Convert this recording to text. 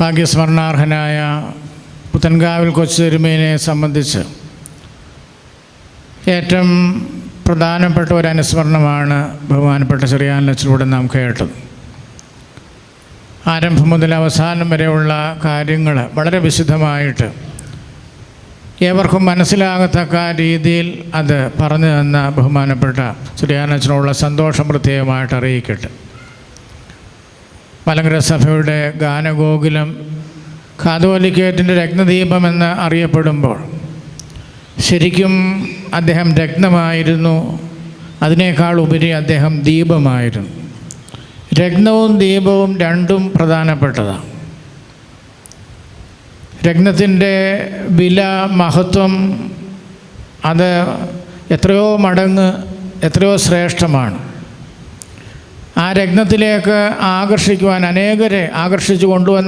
ഭാഗ്യസ്മരണാർഹനായ പുത്തൻകാവിൽ കൊച്ചുതിരുമേനിയെ സംബന്ധിച്ച് ഏറ്റവും പ്രധാനപ്പെട്ട ഒരു അനുസ്മരണമാണ് ബഹുമാനപ്പെട്ട ചെറിയാനച്ചനിലൂടെ നാം കേട്ടത്. ആരംഭം മുതൽ അവസാനം വരെയുള്ള കാര്യങ്ങൾ വളരെ വിശദമായിട്ട് ഏവർക്കും മനസ്സിലാകത്തക്ക രീതിയിൽ അത് പറഞ്ഞു തന്ന ബഹുമാനപ്പെട്ട ചെറിയാനച്ചനോടുള്ള സന്തോഷം പ്രത്യേകമായിട്ട് അറിയിക്കട്ടെ. മലങ്കര സഭയുടെ ഗാനഗോകുലം കാതോലിക്കേറ്റിൻ്റെ രത്നദീപം എന്ന് അറിയപ്പെടുമ്പോൾ ശരിക്കും അദ്ദേഹം രത്നമായിരുന്നു. അതിനേക്കാൾ ഉപരി അദ്ദേഹം ദീപമായിരുന്നു. രത്നവും ദീപവും രണ്ടും പ്രധാനപ്പെട്ടതാണ്. രത്നത്തിൻ്റെ വില, മഹത്വം അത് എത്രയോ മടങ്ങ്, എത്രയോ ശ്രേഷ്ഠമാണ്. ആ രത്നത്തിലേക്ക് ആകർഷിക്കുവാൻ, അനേകരെ ആകർഷിച്ചു കൊണ്ടുവന്ന